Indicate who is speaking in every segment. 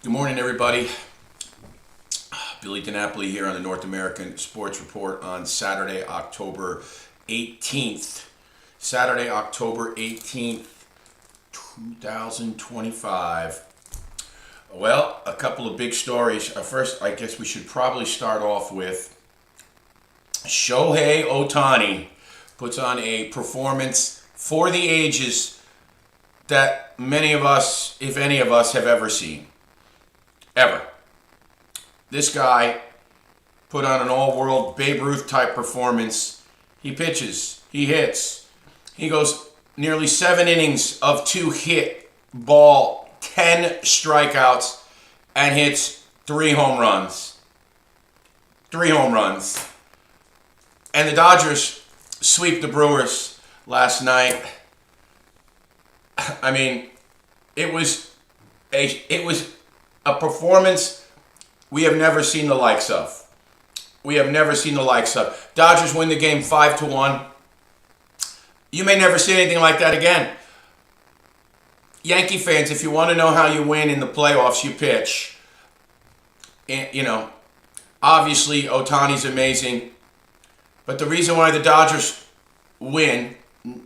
Speaker 1: Good morning, everybody. Billy DiNapoli here on the North American Sports Report on Saturday, October 18th. Saturday, October 18th, 2025. Well, a couple of big stories. First, I guess we should probably start off with Shohei Ohtani puts on a performance for the ages that many of us, if any of us, have ever seen. Ever. This guy put on an all-world Babe Ruth type performance. He pitches, he hits, he goes nearly 7 innings of 2 hit ball, 10 strikeouts, and hits 3 home runs. 3 home runs. And the Dodgers sweep the Brewers last night. I mean, it was a performance we have never seen the likes of. We have never seen the likes of. Dodgers win the game 5-1. You may never see anything like that again. Yankee fans, if you want to know how you win in the playoffs, you pitch. And, obviously Ohtani's amazing. But the reason why the Dodgers win,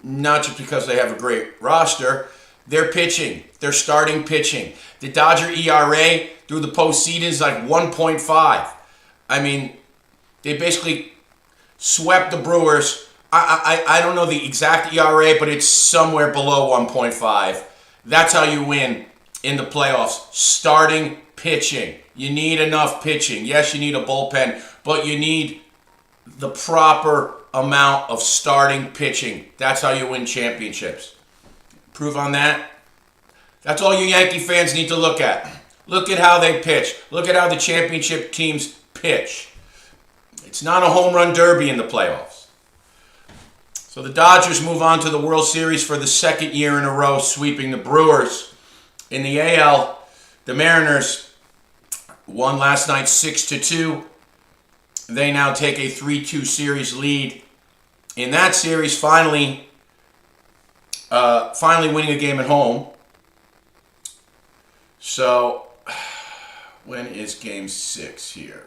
Speaker 1: not just because they have a great roster, they're pitching. They're starting pitching. The Dodger ERA through the postseason is like 1.5. I mean, they basically swept the Brewers. I don't know the exact ERA, but it's somewhere below 1.5. That's how you win in the playoffs. Starting pitching. You need enough pitching. Yes, you need a bullpen, but you need the proper amount of starting pitching. That's how you win championships. Prove on that. That's all you Yankee fans need to look at. Look at how they pitch. Look at how the championship teams pitch. It's not a home run derby in the playoffs. So the Dodgers move on to the World Series for the second year in a row, sweeping the Brewers. In the AL, the Mariners won last night 6-2. They now take a 3-2 series lead. In that series, finally winning a game at home. So, when is Game 6 here?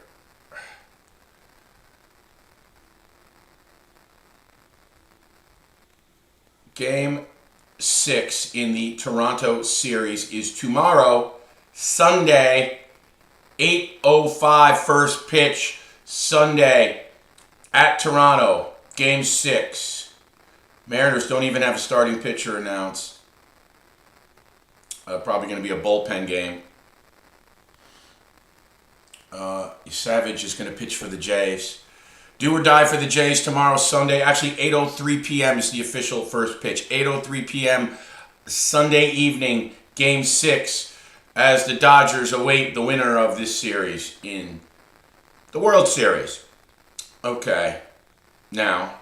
Speaker 1: Game 6 in the Toronto series is tomorrow, Sunday, 8:05 first pitch, Sunday at Toronto, Game 6. Mariners don't even have a starting pitcher announced. Probably going to be a bullpen game. Savage is going to pitch for the Jays. Do or die for the Jays tomorrow, Sunday. Actually, 8:03 p.m. is the official first pitch. 8:03 p.m. Sunday evening, Game 6, as the Dodgers await the winner of this series in the World Series. Okay, now,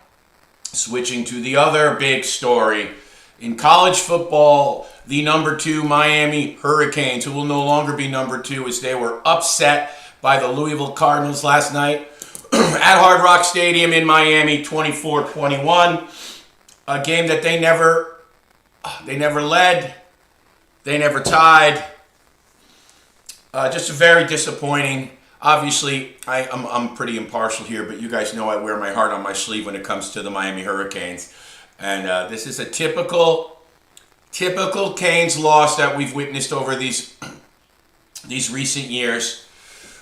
Speaker 1: switching to the other big story. In college football, the number 2 Miami Hurricanes, who will no longer be number 2 as they were upset by the Louisville Cardinals last night at Hard Rock Stadium in Miami, 24-21. A game that they never led, they never tied. Just very disappointing. Obviously, I'm pretty impartial here, but you guys know I wear my heart on my sleeve when it comes to the Miami Hurricanes. And this is a typical Canes loss that we've witnessed over these recent years,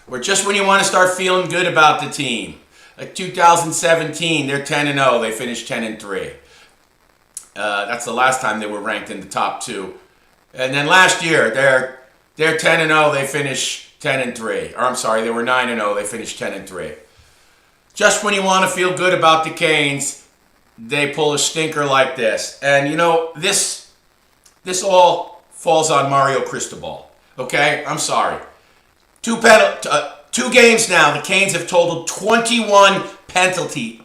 Speaker 1: where just when you want to start feeling good about the team, like 2017, they're 10-0, they finished 10-3. That's the last time they were ranked in the top 2. And then last year, they're 10-0, they finished 10-3. Or I'm sorry, they were 9-0, they finished 10-3. Just when you want to feel good about the Canes, they pull a stinker like this. And this all falls on Mario Cristobal. Okay? I'm sorry. 2 games now, the Canes have totaled 21 penalties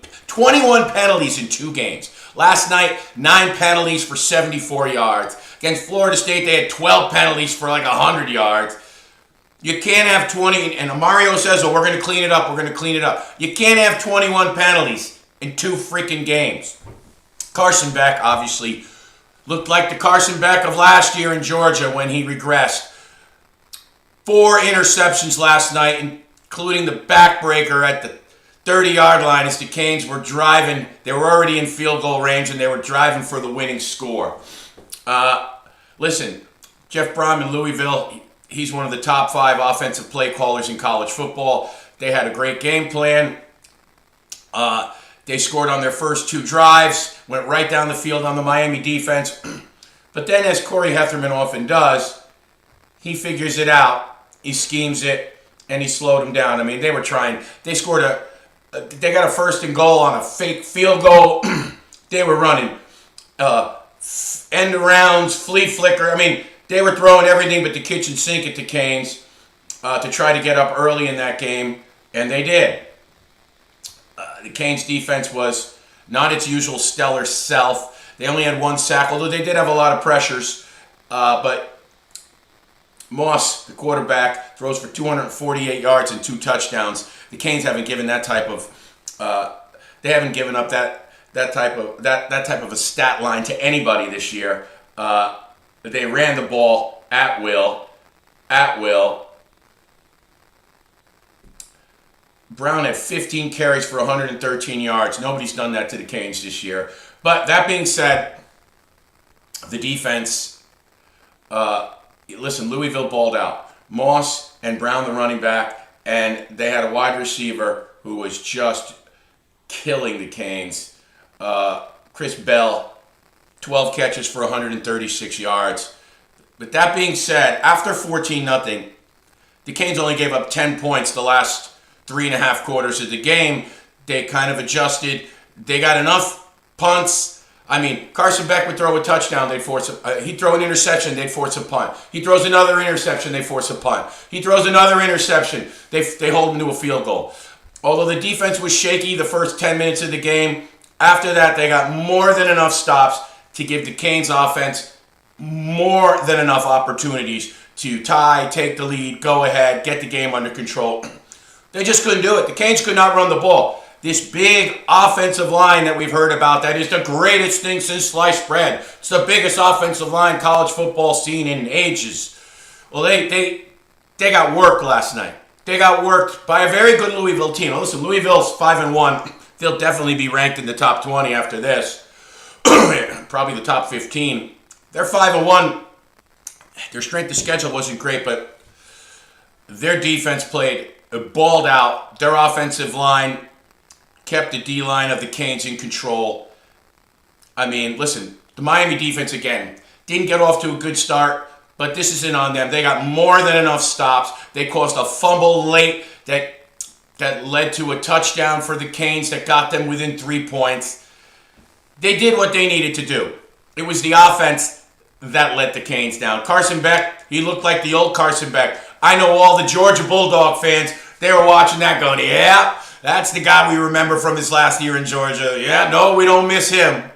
Speaker 1: in 2 games. Last night, 9 penalties for 74 yards. Against Florida State, they had 12 penalties for like 100 yards. You can't have 20, and Mario says, we're going to clean it up, You can't have 21 penalties in 2 freaking games. Carson Beck, obviously, looked like the Carson Beck of last year in Georgia when he regressed. 4 interceptions last night, including the backbreaker at the 30-yard line as the Canes were driving. They were already in field goal range, and they were driving for the winning score. Listen, Jeff Brom in Louisville, he's one of the top 5 offensive play callers in college football. They had a great game plan. They scored on their first 2 drives, went right down the field on the Miami defense. But then, as Corey Hetherman often does, he figures it out, he schemes it, and he slowed them down. I mean, they were trying. They scored they got a 1st and goal on a fake field goal. They were running end arounds, flea flicker. I mean, they were throwing everything but the kitchen sink at the Canes to try to get up early in that game, and they did. The Canes defense was not its usual stellar self. They only had 1 sack, although they did have a lot of pressures. But Moss, the quarterback, throws for 248 yards and 2 touchdowns. The Canes haven't given that type of they haven't given up that type of a stat line to anybody this year. They ran the ball at will. Brown had 15 carries for 113 yards. Nobody's done that to the Canes this year. But that being said, the defense, listen, Louisville balled out. Moss and Brown, the running back, and they had a wide receiver who was just killing the Canes. Chris Bell, 12 catches for 136 yards. But that being said, after 14-0, the Canes only gave up 10 points the last 3.5 quarters of the game. They kind of adjusted. They got enough punts. I mean, Carson Beck would throw a touchdown, they'd force he'd throw an interception, they'd force a punt. He throws another interception, they force a punt. He throws another interception, they hold him to a field goal. Although the defense was shaky the first 10 minutes of the game, after that they got more than enough stops to give the Canes offense more than enough opportunities to tie, take the lead, go ahead, get the game under control. They just couldn't do it. The Canes could not run the ball. This big offensive line that we've heard about, that is the greatest thing since sliced bread. It's the biggest offensive line college football seen in ages. Well, they got worked last night. They got worked by a very good Louisville team. Now, listen, Louisville's 5-1. They'll definitely be ranked in the top 20 after this. Probably the top 15. They're 5-1. Their strength of schedule wasn't great, but their defense balled out. Their offensive line kept the D-line of the Canes in control. I mean, listen, the Miami defense, again, didn't get off to a good start, but this isn't on them. They got more than enough stops. They caused a fumble late that led to a touchdown for the Canes that got them within 3 points. They did what they needed to do. It was the offense that let the Canes down. Carson Beck, he looked like the old Carson Beck. I know all the Georgia Bulldog fans, they were watching that going, yeah, that's the guy we remember from his last year in Georgia. Yeah, no, we don't miss him.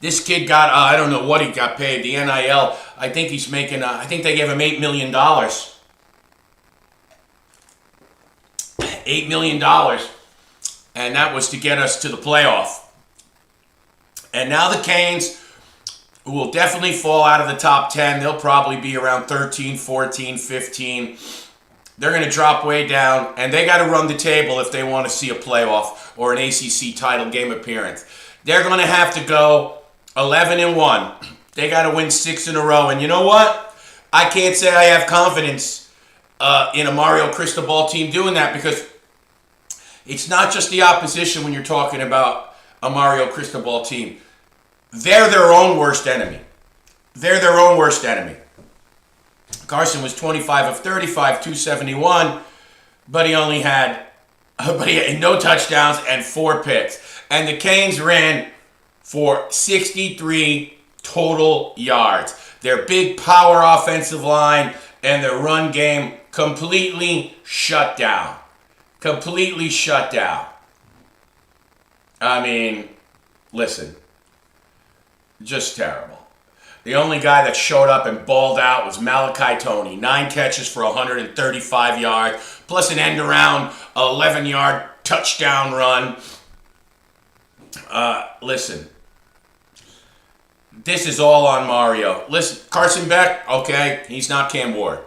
Speaker 1: This kid got, I don't know what he got paid, the NIL. I think he's making, I think they gave him $8 million. $8 million. And that was to get us to the playoff. And now the Canes, who will definitely fall out of the top 10, they'll probably be around 13, 14, 15. They're going to drop way down, and they got to run the table if they want to see a playoff or an ACC title game appearance. They're going to have to go 11-1. They got to win 6 in a row. And you know what? I can't say I have confidence in a Mario Cristobal team doing that, because it's not just the opposition when you're talking about a Mario Cristobal team. They're their own worst enemy. They're their own worst enemy. Carson was 25 of 35, 271, but he had no touchdowns and 4 picks. And the Canes ran for 63 total yards. Their big power offensive line and their run game completely shut down. Completely shut down. I mean, listen, just terrible. The only guy that showed up and balled out was Malachi Toney. 9 catches for 135 yards, plus an end around 11-yard touchdown run. Listen, this is all on Mario. Listen, Carson Beck, okay, he's not Cam Ward.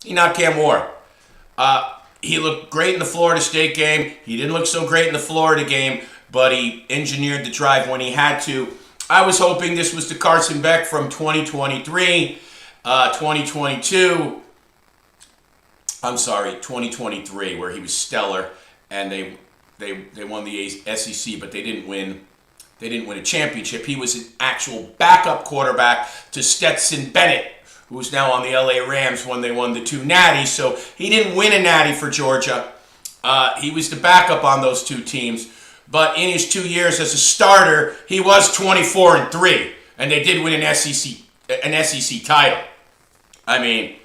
Speaker 1: He knocked Cam Moore. He looked great in the Florida State game. He didn't look so great in the Florida game, but he engineered the drive when he had to. I was hoping this was the Carson Beck from 2023, 2022. I'm sorry, 2023, where he was stellar, and they won the SEC, but they didn't win. They didn't win a championship. He was an actual backup quarterback to Stetson Bennett, who's now on the LA Rams when they won the 2 natties. So he didn't win a natty for Georgia. He was the backup on those 2 teams. But in his 2 years as a starter, he was 24-3, and they did win an SEC title. I mean,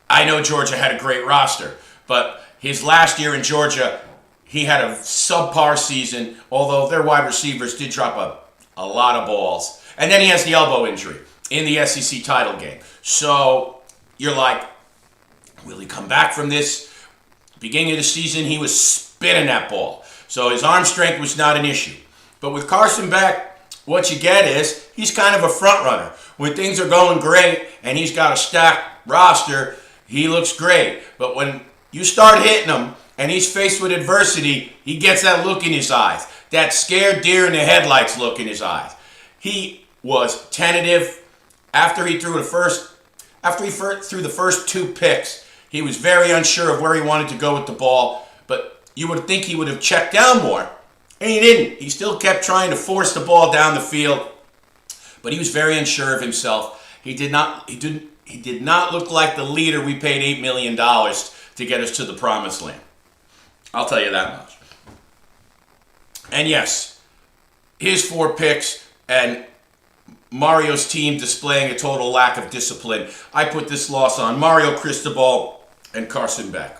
Speaker 1: I know Georgia had a great roster, but his last year in Georgia, he had a subpar season, although their wide receivers did drop a lot of balls. And then he has the elbow injury in the SEC title game. So you're like, will he come back from this? Beginning of the season, he was spinning that ball. So his arm strength was not an issue. But with Carson Beck, what you get is he's kind of a front runner. When things are going great and he's got a stacked roster, he looks great. But when you start hitting him and he's faced with adversity, he gets that look in his eyes, that scared deer in the headlights look in his eyes. He was tentative. After he threw the first 2 picks, he was very unsure of where he wanted to go with the ball. But you would think he would have checked down more, and he didn't. He still kept trying to force the ball down the field, but he was very unsure of himself. He did not look like the leader we paid $8 million to get us to the promised land. I'll tell you that much. And yes, his 4 picks and Mario's team displaying a total lack of discipline. I put this loss on Mario Cristobal and Carson Beck.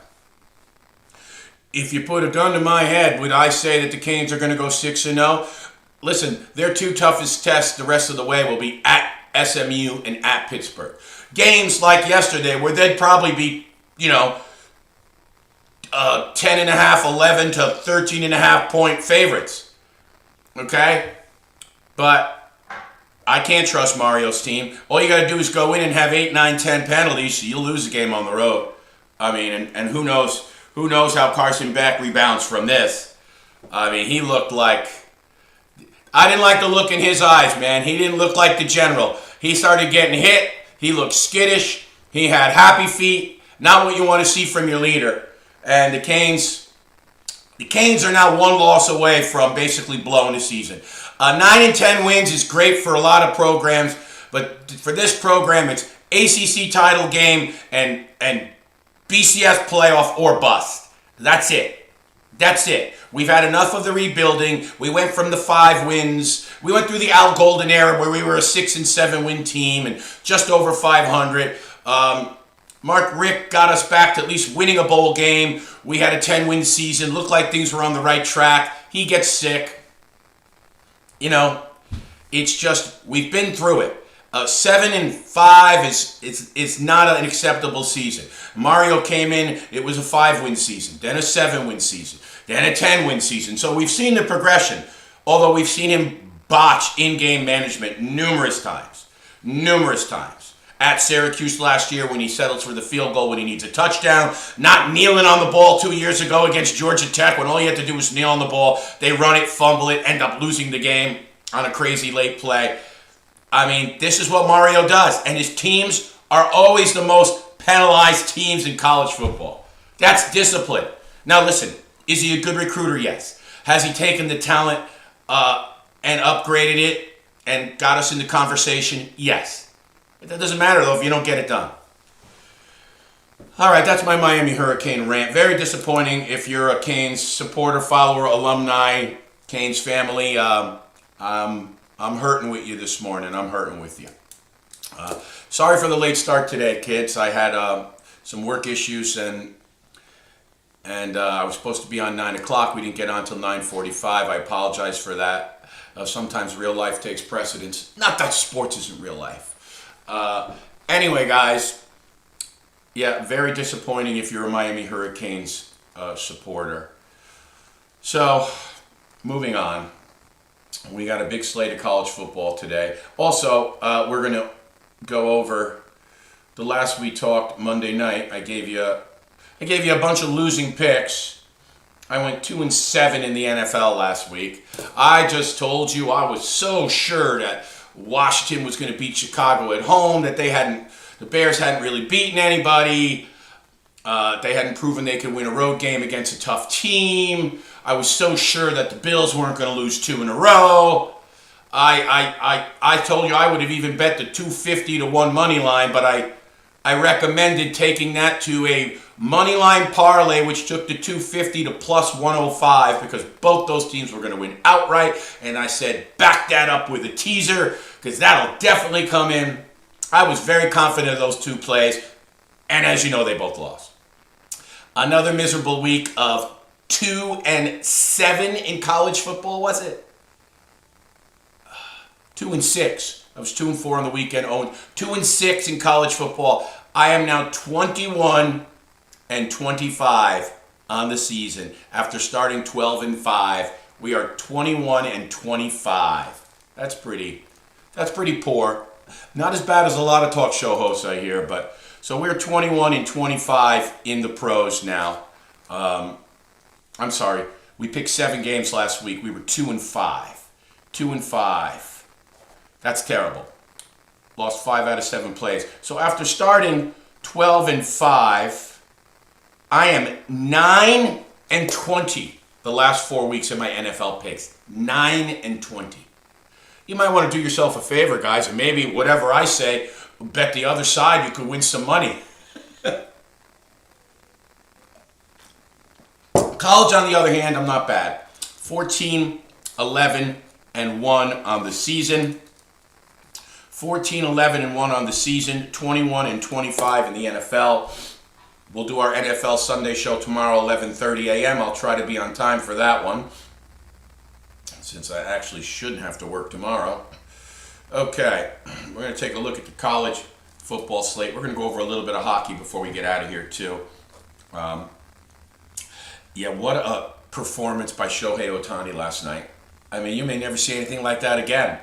Speaker 1: If you put a gun to my head, would I say that the Canes are going to go 6-0? Listen, their 2 toughest tests the rest of the way will be at SMU and at Pittsburgh. Games like yesterday where they'd probably be, 10.5, 11 to 13.5 point favorites. Okay? But I can't trust Mario's team. All you got to do is go in and have 8, 9, 10 penalties, so you'll lose the game on the road. I mean, and who knows how Carson Beck rebounds from this. I mean, he looked like... I didn't like the look in his eyes, man. He didn't look like the general. He started getting hit. He looked skittish. He had happy feet. Not what you want to see from your leader. And the Canes are now 1 loss away from basically blowing the season. 9-10 wins is great for a lot of programs, but for this program, it's ACC title game and BCS playoff or bust. That's it. We've had enough of the rebuilding. We went from the 5 wins. We went through the Al Golden era where we were a 6 and 7 win team and just over 500. Mark Richt got us back to at least winning a bowl game. We had a 10-win season. Looked like things were on the right track. He gets sick. It's just, we've been through it. 7-5 is not an acceptable season. Mario came in, it was a 5-win season, then a 7-win season, then a 10-win season. So we've seen the progression, although we've seen him botch in-game management numerous times. At Syracuse last year when he settles for the field goal when he needs a touchdown, not kneeling on the ball 2 years ago against Georgia Tech when all you had to do was kneel on the ball. They run it, fumble it, end up losing the game on a crazy late play. I mean, this is what Mario does, and his teams are always the most penalized teams in college football. That's discipline. Now listen, is he a good recruiter? Yes. Has he taken the talent and upgraded it and got us into conversation? Yes. That doesn't matter, though, if you don't get it done. All right, that's my Miami Hurricane rant. Very disappointing if you're a Canes supporter, follower, alumni, Canes family. I'm hurting with you this morning. I'm hurting with you. Sorry for the late start today, kids. I had some work issues, and I was supposed to be on 9 o'clock. We didn't get on until 9:45. I apologize for that. Sometimes real life takes precedence. Not that sports isn't real life. Anyway, guys, yeah, very disappointing if you're a Miami Hurricanes supporter. So, moving on. We got a big slate of college football today. Also, we're going to go over the last we talked Monday night, I gave you a bunch of losing picks. I went 2-7 in the NFL last week. I just told you I was so sure that Washington was going to beat Chicago at home, that the Bears hadn't really beaten anybody. They hadn't proven they could win a road game against a tough team. I was so sure that the Bills weren't going to lose 2 in a row. I told you I would have even bet the 250 to 1 money line, but I recommended taking that to a money line parlay, which took the 250 to plus 105 because both those teams were going to win outright. And I said, back that up with a teaser because that'll definitely come in. I was very confident of those 2 plays. And as you know, they both lost. Another miserable week of 2-7 in college football, was it? 2-6. I was 2-4 on the weekend. 2-6 in college football. I am now 21-25 on the season. After starting 12-5, we are 21-25. That's pretty poor. Not as bad as a lot of talk show hosts I hear, but so we're 21-25 in the pros now. I'm sorry. We picked 7 games last week. We were 2-5. 2-5. That's terrible. Lost 5 out of 7 plays. So after starting 12-5, I am 9-20 the last 4 weeks of my NFL picks. 9-20. You might want to do yourself a favor, guys, and maybe whatever I say, bet the other side, you could win some money. College, on the other hand, I'm not bad. 14-11-1 on the season. 14-11-1 on the season. 21-25 in the NFL. We'll do our NFL Sunday show tomorrow, 11:30 a.m. I'll try to be on time for that one, since I actually shouldn't have to work tomorrow. Okay, we're going to take a look at the college football slate. We're going to go over a little bit of hockey before we get out of here, too. What a performance by Shohei Ohtani last night. I mean, you may never see anything like that again.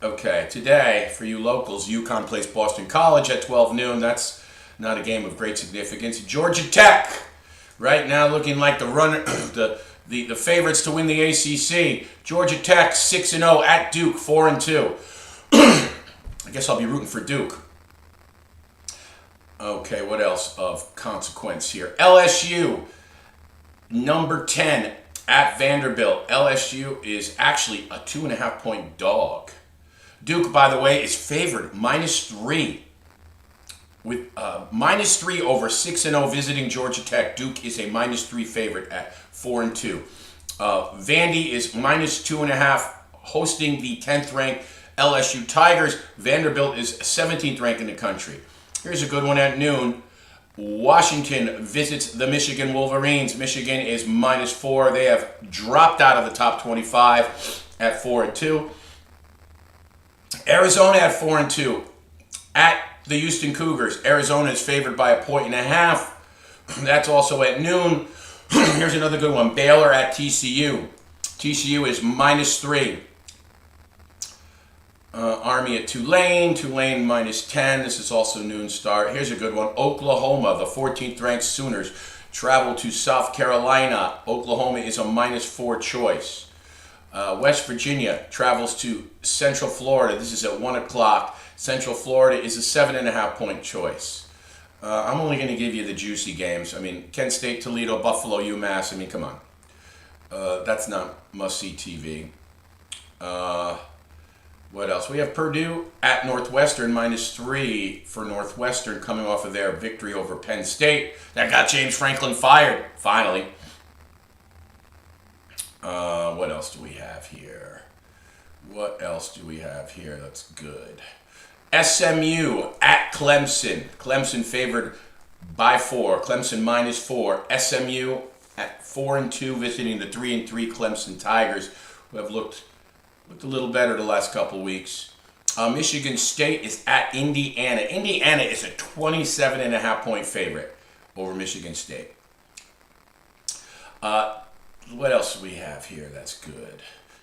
Speaker 1: Okay, today, for you locals, UConn plays Boston College at 12 noon. That's not a game of great significance. Georgia Tech, right now looking like the runner, the favorites to win the ACC. Georgia Tech 6-0 at Duke 4-2. I guess I'll be rooting for Duke. Okay, what else of consequence here? LSU number 10 at Vanderbilt. LSU is actually a 2.5-point dog. Duke, by the way, is favored -3. With -3 over 6-0 visiting Georgia Tech. Duke is a -3 favorite at 4-2. Vandy is -2.5 hosting the 10th ranked LSU Tigers. Vanderbilt is 17th ranked in the country. Here's a good one at noon. Washington visits the Michigan Wolverines. Michigan is -4. They have dropped out of the top 25 at 4-2. Arizona at 4-2 at the Houston Cougars. Arizona is favored by 1.5. That's also at noon. Here's another good one. Baylor at TCU. TCU is -3. Army at Tulane. Tulane -10. This is also noon start. Here's a good one. Oklahoma, the 14th ranked Sooners, travel to South Carolina. Oklahoma is a -4 choice. West Virginia travels to Central Florida. This is at 1 o'clock. Central Florida is a 7.5-point choice. I'm only going to give you the juicy games. I mean, Kent State, Toledo, Buffalo, UMass. I mean, come on. That's not must-see TV. What else? We have Purdue at Northwestern, -3 for Northwestern, coming off of their victory over Penn State. That got James Franklin fired, finally. What else do we have here? That's good. SMU at Clemson. Clemson favored by 4. Clemson -4. SMU at 4-2, visiting the 3-3 Clemson Tigers, who have looked a little better the last couple weeks. Michigan State is at Indiana. Indiana is a 27.5-point favorite over Michigan State. What else do we have here that's good?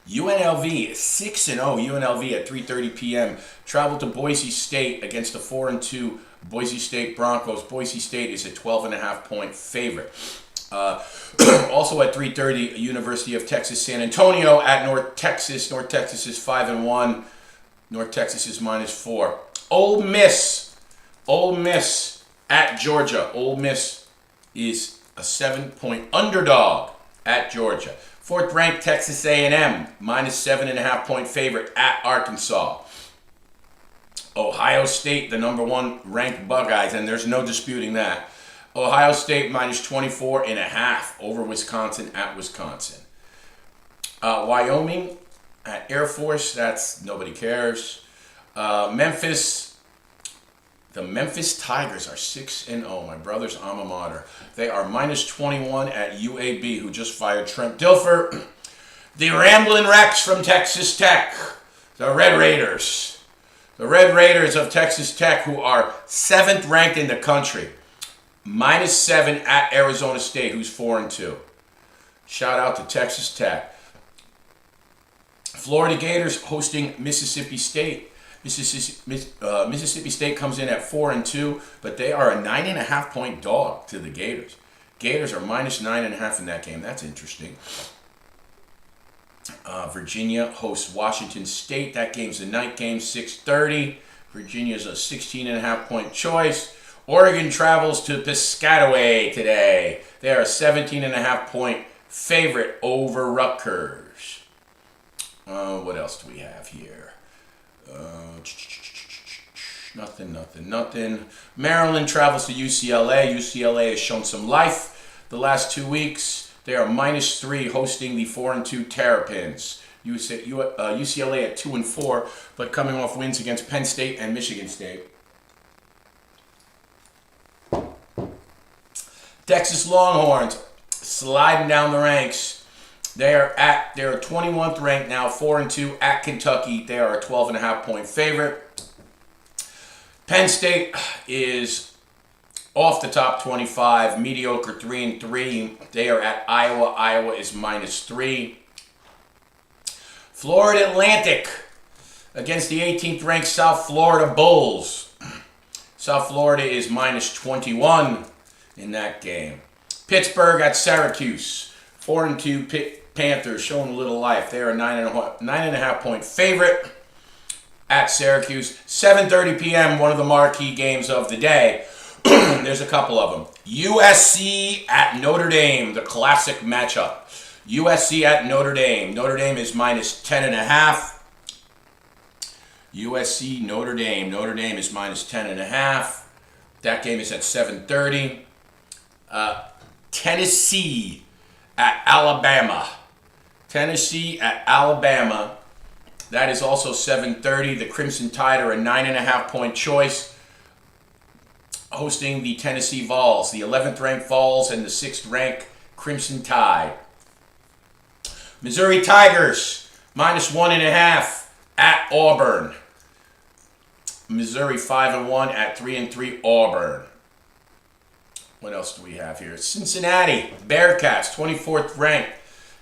Speaker 1: UNLV 6-0. UNLV at 3:30 p.m. Travel to Boise State against the 4-2 Boise State Broncos. Boise State is a 12.5-point favorite. Also at 3:30, University of Texas San Antonio at North Texas. North Texas is 5-1. North Texas is -4. Ole Miss at Georgia. Ole Miss is a 7-point underdog at Georgia. 4th ranked Texas A&M, -7.5-point favorite at Arkansas. Ohio State, the number 1 ranked Buckeyes, and there's no disputing that. Ohio State -24.5 over Wisconsin at Wisconsin. Wyoming at Air Force, that's nobody cares. Memphis. The Memphis Tigers are 6-0, my brother's alma mater. They are -21 at UAB, who just fired Trent Dilfer. The Ramblin' Wrecks from Texas Tech, the Red Raiders. The Red Raiders of Texas Tech, who are 7th ranked in the country. -7 at Arizona State, who's 4-2. Shout out to Texas Tech. Florida Gators hosting Mississippi State. Mississippi State comes in at 4-2, but they are a 9.5-point dog to the Gators. Gators are -9.5 in that game. That's interesting. Virginia hosts Washington State. That game's a night game, 6:30. Virginia's a 16.5-point choice. Oregon travels to Piscataway today. They are a 17.5-point favorite over Rutgers. What else do we have here? Nothing. Maryland travels to UCLA. UCLA has shown some life the last 2 weeks. They are -3 hosting the 4-2 Terrapins. UCLA at 2-4, but coming off wins against Penn State and Michigan State. Texas Longhorns sliding down the ranks. They're 21th ranked now, 4-2 at Kentucky. They are a 12.5-point favorite. Penn State is off the top 25, mediocre 3-3. They are at Iowa. Iowa is -3. Florida Atlantic against the 18th ranked South Florida Bulls. South Florida is -21 in that game. Pittsburgh at Syracuse. 4-2 Panthers showing a little life. They are a 9.5-point favorite at Syracuse. 7:30 p.m., one of the marquee games of the day. There's a couple of them. USC at Notre Dame, the classic matchup. USC at Notre Dame. Notre Dame is -10.5. USC, Notre Dame. Notre Dame is -10.5. That game is at 7:30. Tennessee at Alabama. Tennessee at Alabama. That is also 7:30. The Crimson Tide are a 9.5-point choice, hosting the Tennessee Vols, the 11th ranked Vols and the 6th ranked Crimson Tide. Missouri Tigers -1.5 at Auburn. Missouri 5-1 at 3-3 Auburn. What else do we have here? Cincinnati Bearcats, 24th ranked.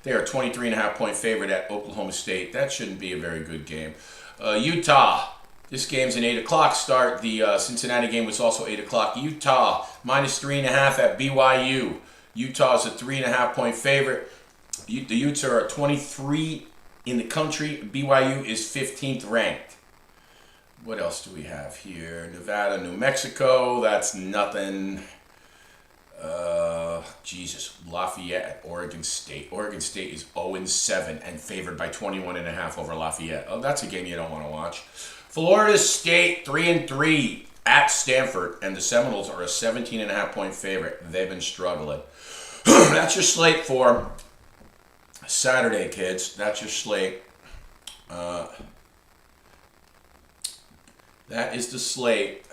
Speaker 1: They are a 23.5-point favorite at Oklahoma State. That shouldn't be a very good game. Utah. This game's an 8 o'clock start. The Cincinnati game was also 8 o'clock. Utah -3.5 at BYU. Utah is a 3.5-point favorite. The Utes are 23 in the country. BYU is 15th ranked. What else do we have here? Nevada, New Mexico. That's nothing. Lafayette, Oregon State. Oregon State is 0-7 and favored by 21.5 over Lafayette. Oh, that's a game you don't want to watch. Florida State 3-3 at Stanford, and the Seminoles are a 17.5-point favorite. They've been struggling. That's your slate for Saturday, kids. That's your slate. That is the slate.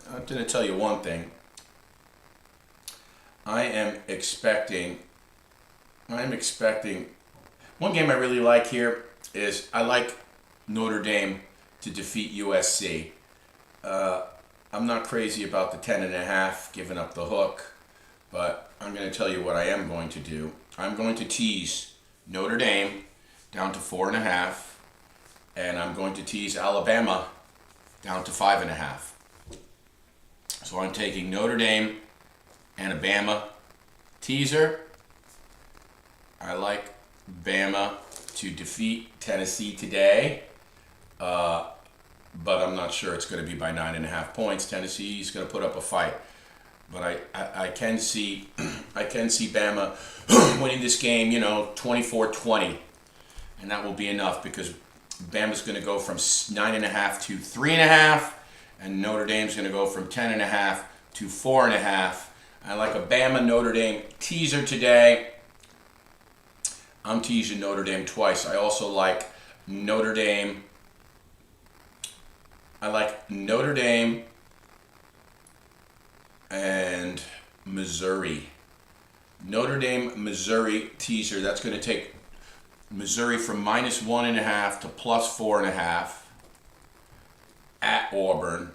Speaker 1: I'm going to tell you one thing. I am expecting, one game I really like here is I like Notre Dame to defeat USC. I'm not crazy about the 10.5, giving up the hook, but I'm going to tell you what I am going to do. I'm going to tease Notre Dame down to 4.5. And I'm going to tease Alabama down to 5.5. So I'm taking Notre Dame and a Bama teaser. I like Bama to defeat Tennessee today, but I'm not sure it's going to be by 9.5 points. Tennessee's going to put up a fight, but I can see Bama winning this game, 24-20, and that will be enough because Bama's going to go from 9.5 to 3.5, and Notre Dame's going to go from 10.5 to 4.5. I like a Bama Notre Dame teaser today. I'm teasing Notre Dame twice. I also like Notre Dame. I like Notre Dame and Missouri. Notre Dame, Missouri teaser. That's going to take Missouri from -1.5 to +4.5 at Auburn.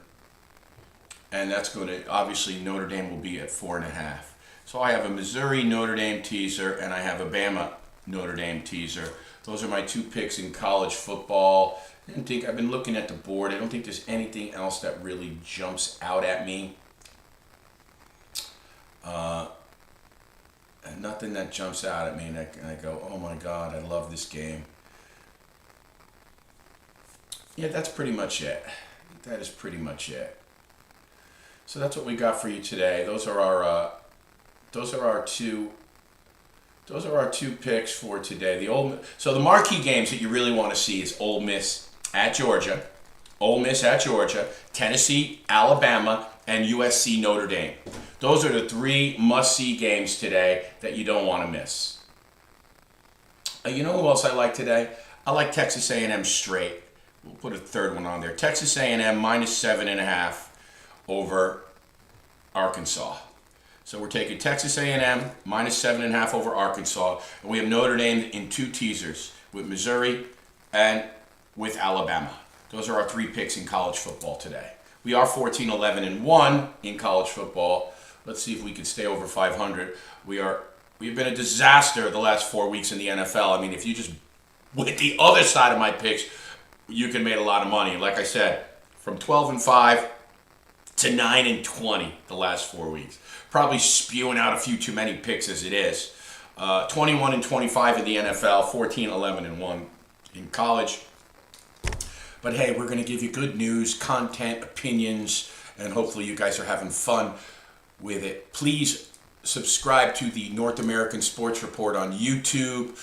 Speaker 1: And that's going to, obviously, Notre Dame will be at 4.5. So I have a Missouri Notre Dame teaser and I have a Bama Notre Dame teaser. Those are my two picks in college football. I've been looking at the board. I don't think there's anything else that really jumps out at me. And nothing that jumps out at me and I go, oh my God, I love this game. Yeah, that's pretty much it. That is pretty much it. So that's what we got for you today. Those are our two picks for today. So the marquee games that you really want to see is Ole Miss at Georgia, Tennessee, Alabama, and USC Notre Dame. Those are the three must-see games today that you don't want to miss. You know who else I like today? I like Texas A&M straight. We'll put a third one on there. Texas A&M -7.5 over Arkansas. So we're taking Texas A&M -7.5 over Arkansas, and we have Notre Dame in two teasers with Missouri and with Alabama. Those are our three picks in college football today. We are 14-11-1 in college football. Let's see if we can stay over 500. We've been a disaster the last 4 weeks in the NFL. I mean, if you just went the other side of my picks, you can make a lot of money. Like I said, from 12-5 to 9-20 the last 4 weeks. Probably spewing out a few too many picks as it is. 21-25 in the NFL, 14-11-1 in college. But hey, we're going to give you good news, content, opinions, and hopefully you guys are having fun with it. Please subscribe to the North American Sports Report on YouTube.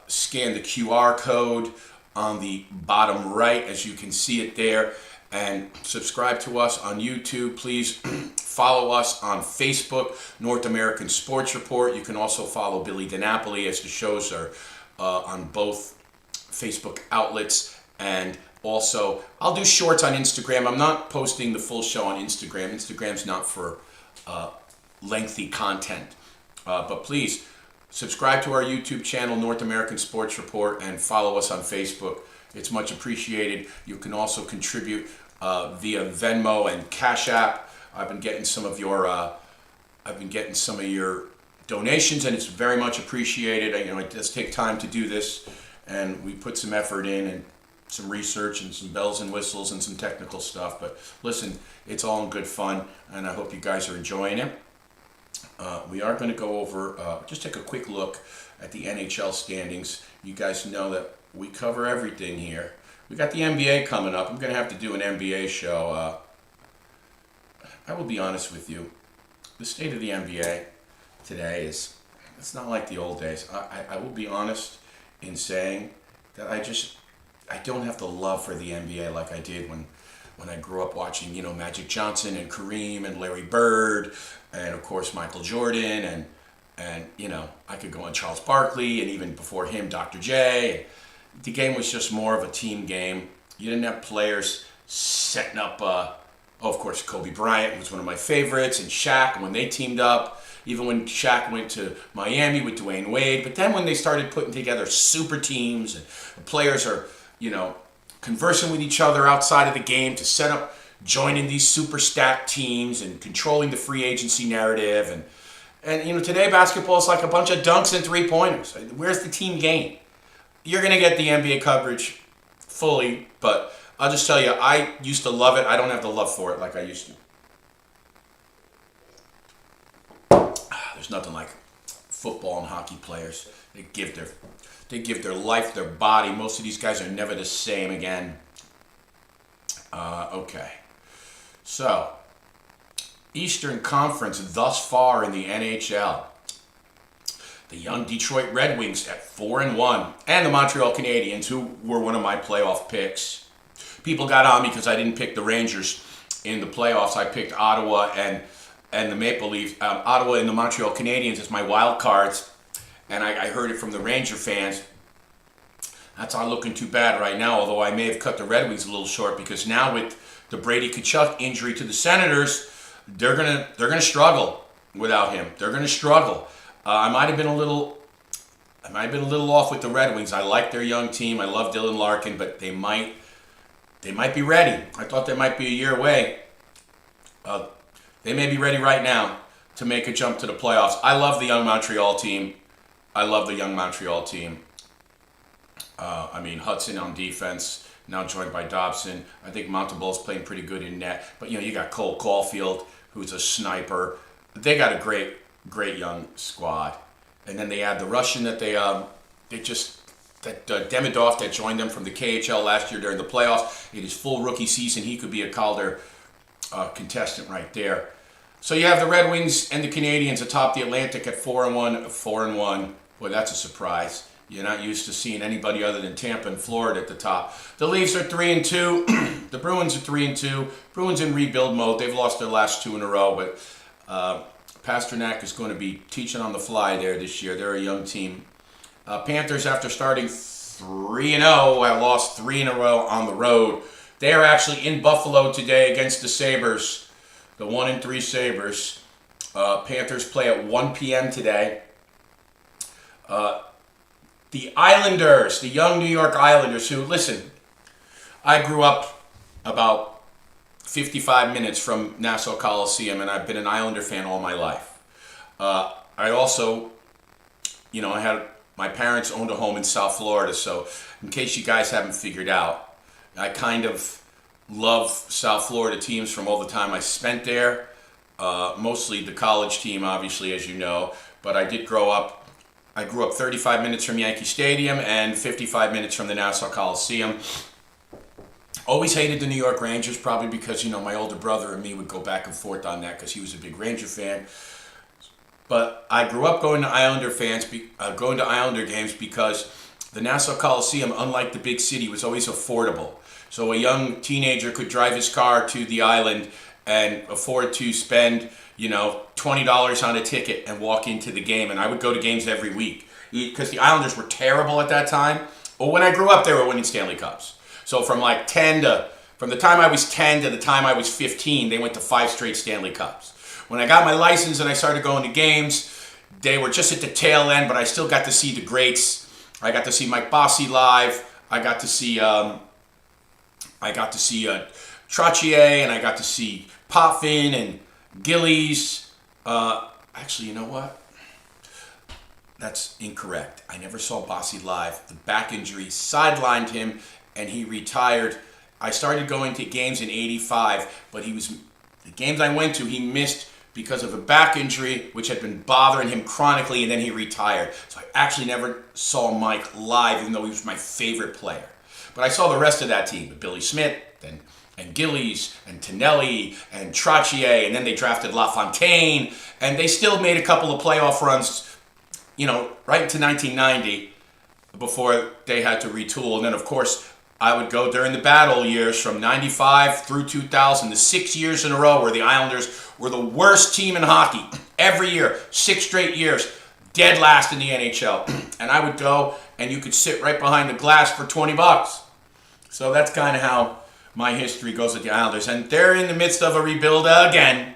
Speaker 1: Scan the QR code on the bottom right as you can see it there. And subscribe to us on YouTube. Please follow us on Facebook, North American Sports Report. You can also follow Billy DiNapoli as the shows are on both Facebook outlets. And also, I'll do shorts on Instagram. I'm not posting the full show on Instagram. Instagram's not for lengthy content. But please, subscribe to our YouTube channel, North American Sports Report, and follow us on Facebook. It's much appreciated. You can also contribute via Venmo and Cash App. I've been getting some of your donations, and it's very much appreciated. It does take time to do this, and we put some effort in and some research and some bells and whistles and some technical stuff. But listen, it's all in good fun, and I hope you guys are enjoying it. We are going to go over, just take a quick look at the NHL standings. You guys know that we cover everything here. We got the NBA coming up. I'm going to have to do an NBA show. I will be honest with you. The state of the NBA today it's not like the old days. I will be honest in saying that I don't have the love for the NBA like I did when I grew up watching, Magic Johnson and Kareem and Larry Bird and, of course, Michael Jordan and I could go on Charles Barkley and even before him, Dr. J. The game was just more of a team game. You didn't have players setting up, of course, Kobe Bryant was one of my favorites, and Shaq when they teamed up, even when Shaq went to Miami with Dwayne Wade. But then when they started putting together super teams and the players are, conversing with each other outside of the game to set up, joining these super stacked teams and controlling the free agency narrative. And today basketball is like a bunch of dunks and three-pointers. Where's the team game? you're going to get the NBA coverage fully, but I'll just tell you, I used to love it. I don't have the love for it like I used to. There's nothing like football and hockey players. They give their life, their body. Most of these guys are never the same again. Okay. So, Eastern Conference thus far in the NHL. The young Detroit Red Wings at 4-1, and the Montreal Canadiens, who were one of my playoff picks. People got on me because I didn't pick the Rangers in the playoffs. I picked Ottawa and the Maple Leafs, Ottawa and the Montreal Canadiens as my wild cards, and I heard it from the Ranger fans. That's not looking too bad right now, although I may have cut the Red Wings a little short, because now with the Brady Tkachuk injury to the Senators, they're gonna struggle without him. They're gonna struggle. I might have been a little off with the Red Wings. I like their young team. I love Dylan Larkin, but they might be ready. I thought they might be a year away. They may be ready right now to make a jump to the playoffs. I love the young Montreal team. Hudson on defense, now joined by Dobson. I think Montalban's playing pretty good in net. But, you got Cole Caulfield, who's a sniper. They got a great young squad. And then they add the Russian that Demidov that joined them from the KHL last year during the playoffs. In his full rookie season, he could be a Calder contestant right there. So you have the Red Wings and the Canadiens atop the Atlantic at 4-1. Boy, that's a surprise. You're not used to seeing anybody other than Tampa and Florida at the top. The Leafs are 3-2. The Bruins are 3-2. Bruins in rebuild mode. They've lost their last 2 in a row, but Pasternak is going to be teaching on the fly there this year. They're a young team. Panthers, after starting 3-0, have lost 3 in a row on the road. They are actually in Buffalo today against the Sabres, the 1-3 Sabres. Panthers play at 1 p.m. today. The Islanders, the young New York Islanders, who, listen, I grew up about 55 minutes from Nassau Coliseum, and I've been an Islander fan all my life. I also, my parents owned a home in South Florida, so in case you guys haven't figured out, I kind of love South Florida teams from all the time I spent there. Mostly the college team, obviously, as you know, but I grew up 35 minutes from Yankee Stadium and 55 minutes from the Nassau Coliseum. Always hated the New York Rangers, probably because, my older brother and me would go back and forth on that because he was a big Ranger fan. But I grew up going to Islander games because the Nassau Coliseum, unlike the big city, was always affordable. So a young teenager could drive his car to the island and afford to spend, $20 on a ticket and walk into the game. And I would go to games every week because the Islanders were terrible at that time. But when I grew up, they were winning Stanley Cups. So from the time I was 10 to the time I was 15, they went to 5 straight Stanley Cups. When I got my license and I started going to games, they were just at the tail end, but I still got to see the greats. I got to see Mike Bossy live. I got to see Trottier, and I got to see Potvin and Gillies. Actually, you know what? That's incorrect. I never saw Bossy live. The back injury sidelined him, and he retired. I started going to games in '85, but the games I went to, he missed because of a back injury, which had been bothering him chronically, and then he retired. So I actually never saw Mike live, even though he was my favorite player. But I saw the rest of that team, with Billy Smith and Gillies and Tonelli and Trottier, and then they drafted LaFontaine, and they still made a couple of playoff runs, right into 1990 before they had to retool. And then, of course, I would go during the battle years from 95 through 2000, the 6 years in a row where the Islanders were the worst team in hockey. Every year, 6 straight years, dead last in the NHL. And I would go, and you could sit right behind the glass for $20. So that's kind of how my history goes with the Islanders. And they're in the midst of a rebuild again.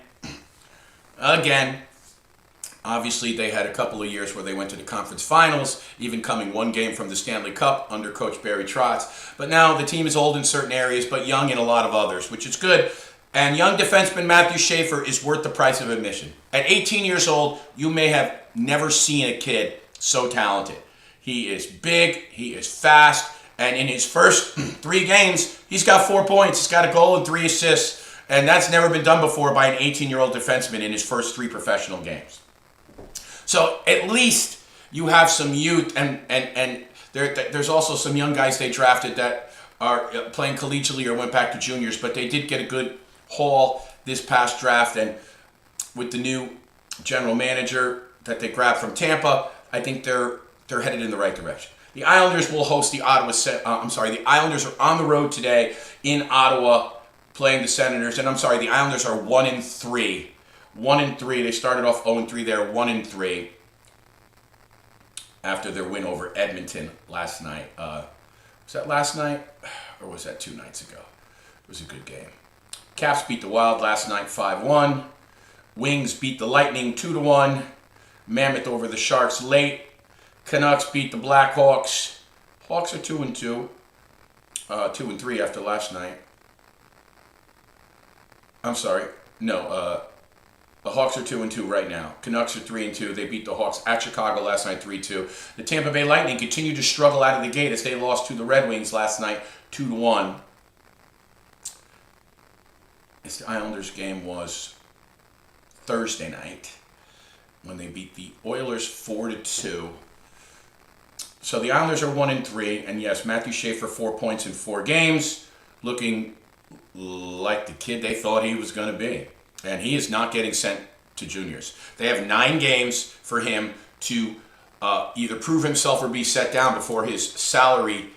Speaker 1: Obviously, they had a couple of years where they went to the conference finals, even coming 1 game from the Stanley Cup under Coach Barry Trotz. But now the team is old in certain areas, but young in a lot of others, which is good. And young defenseman Matthew Schaefer is worth the price of admission. At 18 years old, you may have never seen a kid so talented. He is big, he is fast, and in his first 3 games, he's got 4 points. He's got a goal and 3 assists, and that's never been done before by an 18-year-old defenseman in his first 3 professional games. So at least you have some youth, and there's also some young guys they drafted that are playing collegiately or went back to juniors, but they did get a good haul this past draft, and with the new general manager that they grabbed from Tampa, I think they're headed in the right direction. The Islanders will host the the Islanders are on the road today in Ottawa playing the Senators, and the Islanders are 1-3. 1-3. They started off 0-3 there, 1-3 after their win over Edmonton last night. Was that last night, or was that 2 nights ago? It was a good game. Caps beat the Wild last night 5-1. Wings beat the Lightning 2-1. Mammoth over the Sharks late. Canucks beat the Blackhawks. Hawks are 2-2. 2-3 after last night. The Hawks are 2-2 right now. Canucks are 3-2. They beat the Hawks at Chicago last night 3-2. The Tampa Bay Lightning continue to struggle out of the gate as they lost to the Red Wings last night 2-1. The Islanders game was Thursday night when they beat the Oilers 4-2. So the Islanders are 1-3, and yes, Matthew Schaefer 4 points in 4 games, looking like the kid they thought he was going to be. And he is not getting sent to juniors. They have 9 games for him to either prove himself or be set down before his salary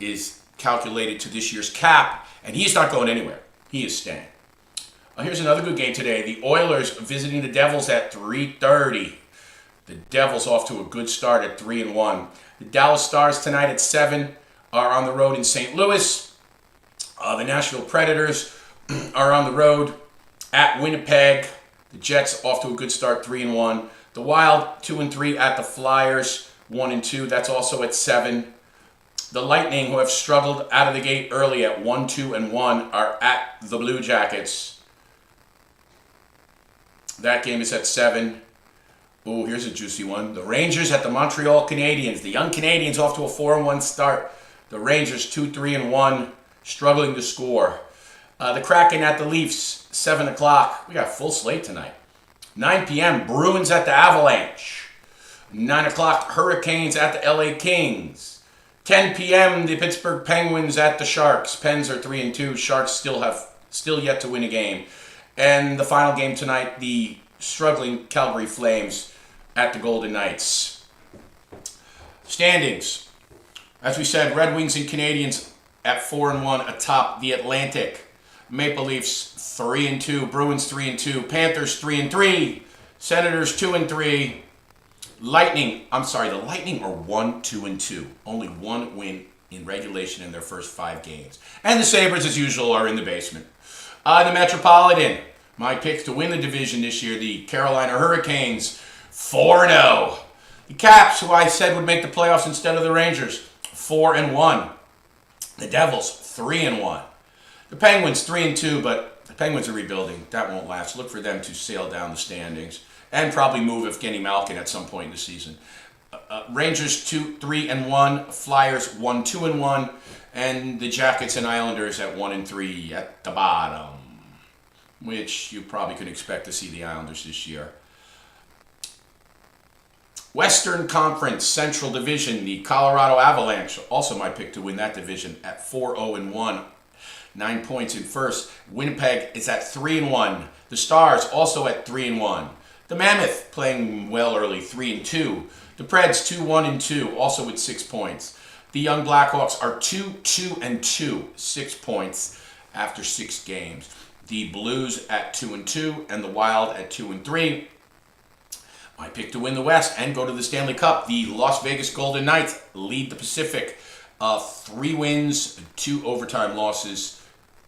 Speaker 1: is calculated to this year's cap, and he's not going anywhere. He is staying. Here's another good game today. The Oilers visiting the Devils at 3:30. The Devils off to a good start at 3-1. The Dallas Stars tonight at 7 are on the road in St. Louis. The Nashville Predators are on the road at Winnipeg. The Jets off to a good start, 3-1. The Wild 2-3 at the Flyers, 1-2. That's also at 7. The Lightning, who have struggled out of the gate early at 1-2-1, are at the Blue Jackets. That game is at 7. Ooh, here's a juicy one. The Rangers at the Montreal Canadiens. The young Canadiens off to a 4-1 start. The Rangers 2-3-1, struggling to score. The Kraken at the Leafs, 7 o'clock. We got a full slate tonight. 9 p.m., Bruins at the Avalanche. 9 o'clock, Hurricanes at the LA Kings. 10 p.m., the Pittsburgh Penguins at the Sharks. Pens are 3-2. Sharks still yet to win a game. And the final game tonight, the struggling Calgary Flames at the Golden Knights. Standings. As we said, Red Wings and Canadiens at 4-1 atop the Atlantic. Maple Leafs 3-2, Bruins 3-2, Panthers 3-3, Senators 2-3. The Lightning are 1-2-2. Only 1 win in regulation in their first 5 games. And the Sabres, as usual, are in the basement. The Metropolitan, my picks to win the division this year, the Carolina Hurricanes, 4-0. The Caps, who I said would make the playoffs instead of the Rangers, 4-1. The Devils, 3-1. The Penguins, 3-2, but the Penguins are rebuilding. That won't last. Look for them to sail down the standings and probably move Evgeny Malkin at some point in the season. Rangers 2-3-1, Flyers 1-2-1, and the Jackets and Islanders at 1-3 at the bottom, which you probably could expect to see the Islanders this year. Western Conference Central Division, the Colorado Avalanche, also my pick to win that division at 4-0-1, 9 points in first. Winnipeg is at 3-1. The Stars also at 3-1. The Mammoth playing well early, 3-2. The Preds 2-1-2, also with 6 points. The Young Blackhawks are 2-2-2, 6 points after 6 games. The Blues at 2-2 and the Wild at 2-3. My pick to win the West and go to the Stanley Cup. The Las Vegas Golden Knights lead the Pacific. 3 wins, 2 overtime losses,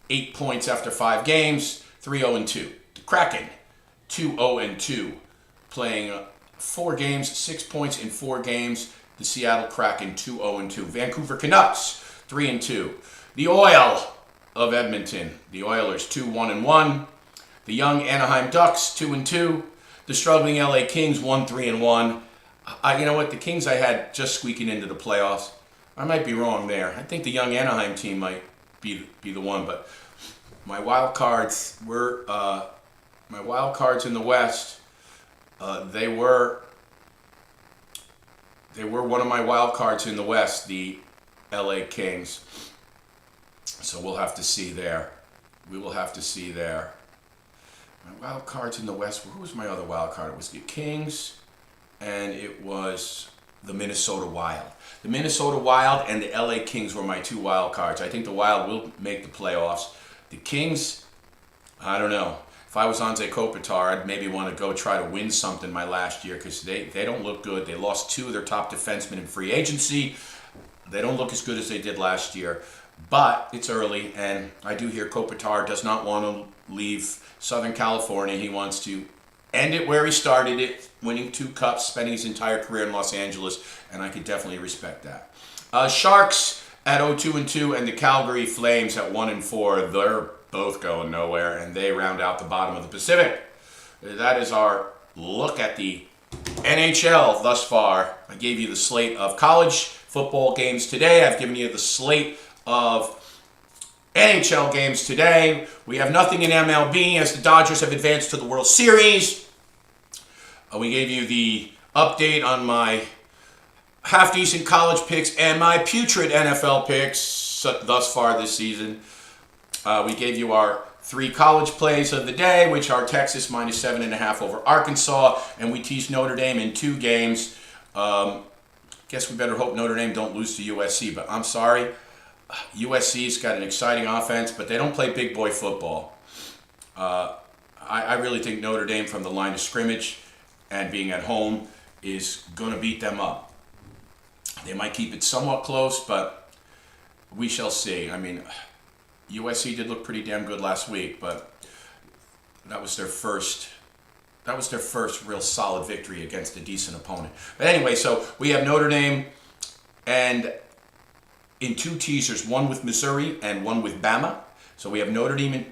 Speaker 1: 8 points after 5 games, 3-0-2. The Kraken, 2-0-2, playing 4 games, 6 points in 4 games. The Seattle Kraken, 2-0-2. Vancouver Canucks, 3-2. The Oil of Edmonton, the Oilers, 2-1-1. The young Anaheim Ducks, 2-2. The struggling LA Kings, 1-3-1. You know what? The Kings I had just squeaking into the playoffs. I might be wrong there. I think the young Anaheim team might be the one, but my wild cards were my wild cards in the West. They were one of my wild cards in the West, the LA Kings. So we'll have to see there. We will have to see there. My wild cards in the West. Who was my other wild card? It was the Kings, and it was the Minnesota Wild. The Minnesota Wild and the LA Kings were my two wild cards. I think the Wild will make the playoffs. The Kings, I don't know. If I was Anze Kopitar, I'd maybe want to go try to win something my last year because they don't look good. They lost two of their top defensemen in free agency. They don't look as good as they did last year. But it's early, and I do hear Kopitar does not want to leave Southern California. He wants to end it where he started it, winning 2 cups, spending his entire career in Los Angeles, and I could definitely respect that. Sharks at 0-2-2, and the Calgary Flames at 1-4. They're both going nowhere, and they round out the bottom of the Pacific. That is our look at the NHL thus far. I gave you the slate of college football games today. I've given you the slate of NHL games today. We have nothing in MLB as the Dodgers have advanced to the World Series. We gave you the update on my half-decent college picks and my putrid NFL picks thus far this season. We gave you our 3 college plays of the day, which are Texas minus 7.5 over Arkansas, and we teased Notre Dame in 2 games. Guess we better hope Notre Dame don't lose to USC, but I'm sorry. USC's got an exciting offense, but they don't play big boy football. I really think Notre Dame from the line of scrimmage and being at home is going to beat them up. They might keep it somewhat close, but we shall see. I mean, USC did look pretty damn good last week, but that was their first real solid victory against a decent opponent. But anyway, so we have Notre Dame and in 2 teasers, one with Missouri and one with Bama. So we have Notre Dame in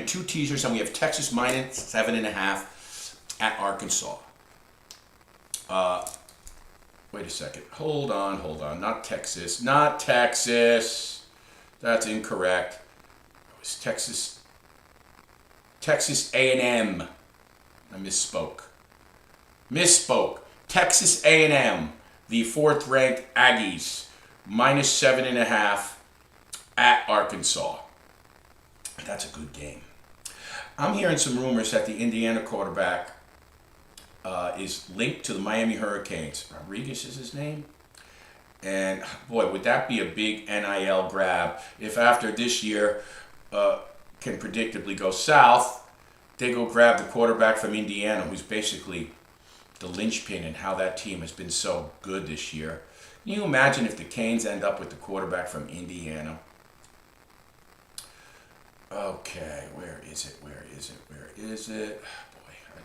Speaker 1: 2 teasers, and we have Texas minus 7.5 at Arkansas. Wait a second. Hold on. Not Texas. That's incorrect. It was Texas A&M. I misspoke. Texas A&M, the 4th-ranked Aggies, minus 7.5 at Arkansas. That's a good game. I'm hearing some rumors that the Indiana quarterback is linked to the Miami Hurricanes. Rodriguez is his name. And boy, would that be a big NIL grab if after this year can predictably go south, they go grab the quarterback from Indiana, who's basically the linchpin in how that team has been so good this year. Can you imagine if the Canes end up with the quarterback from Indiana? Okay, where is it? Boy, I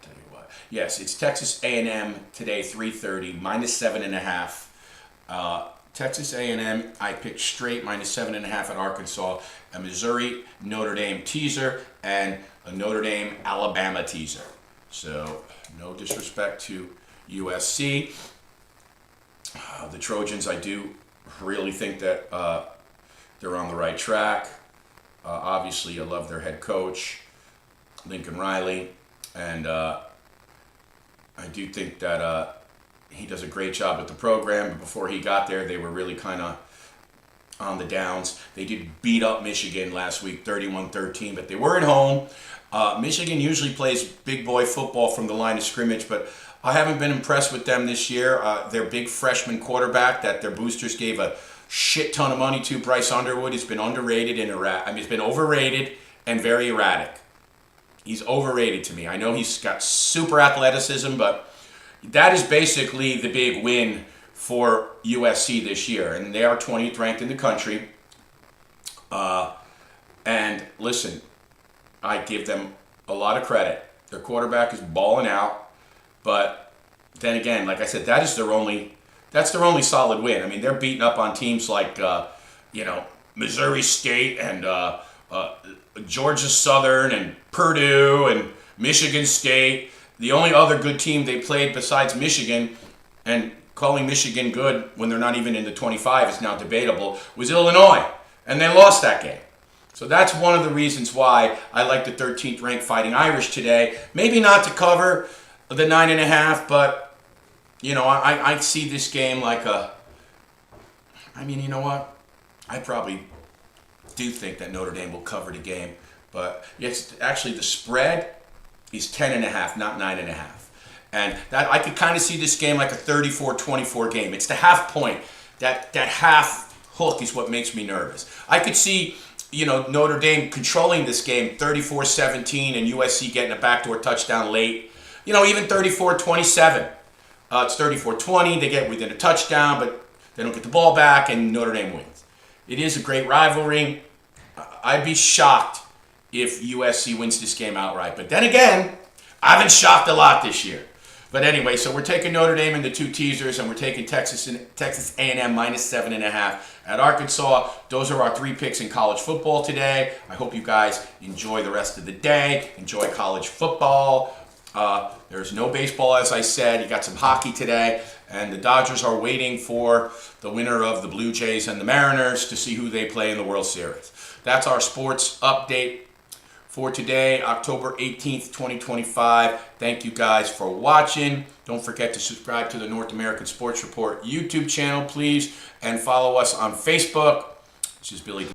Speaker 1: tell you what. Yes, it's Texas A&M today, 3:30, minus 7.5. Texas A&M, I picked straight minus 7.5 at Arkansas, a Missouri Notre Dame teaser, and a Notre Dame Alabama teaser. So no disrespect to USC. The Trojans, I do really think that they're on the right track. Obviously, I love their head coach, Lincoln Riley, and I do think that he does a great job with the program. But before he got there, they were really kind of on the downs. They did beat up Michigan last week, 31-13, but they were at home. Michigan usually plays big boy football from the line of scrimmage, but I haven't been impressed with them this year. Their big freshman quarterback that their boosters gave a shit ton of money to, Bryce Underwood, has been underrated and he's been overrated and very erratic. He's overrated to me. I know he's got super athleticism, but that is basically the big win for USC this year, and they are 20th ranked in the country. And listen, I give them a lot of credit. Their quarterback is balling out, but then again, like I said, that's their only solid win. I mean, they're beating up on teams like Missouri State and Georgia Southern and Purdue and Michigan State. The only other good team they played besides Michigan and calling Michigan good when they're not even in the 25 is now debatable, was Illinois. And they lost that game. So that's one of the reasons why I like the 13th ranked Fighting Irish today. Maybe not to cover the 9.5, but, you know, I see this game like you know what? I probably do think that Notre Dame will cover the game. But it's actually the spread is 10.5, not 9.5. And that I could kind of see this game like a 34-24 game. It's the half point. That half hook is what makes me nervous. I could see, you know, Notre Dame controlling this game 34-17 and USC getting a backdoor touchdown late. You know, even 34-27. It's 34-20. They get within a touchdown, but they don't get the ball back, and Notre Dame wins. It is a great rivalry. I'd be shocked if USC wins this game outright. But then again, I've been shocked a lot this year. But anyway, so we're taking Notre Dame in the 2 teasers, and we're taking Texas A&M minus 7.5 at Arkansas. Those are our 3 picks in college football today. I hope you guys enjoy the rest of the day. Enjoy college football. There's no baseball, as I said. You got some hockey today, and the Dodgers are waiting for the winner of the Blue Jays and the Mariners to see who they play in the World Series. That's our sports update for today, October 18th, 2025. Thank you guys for watching. Don't forget to subscribe to the North American Sports Report YouTube channel, please, and follow us on Facebook. This is Billy.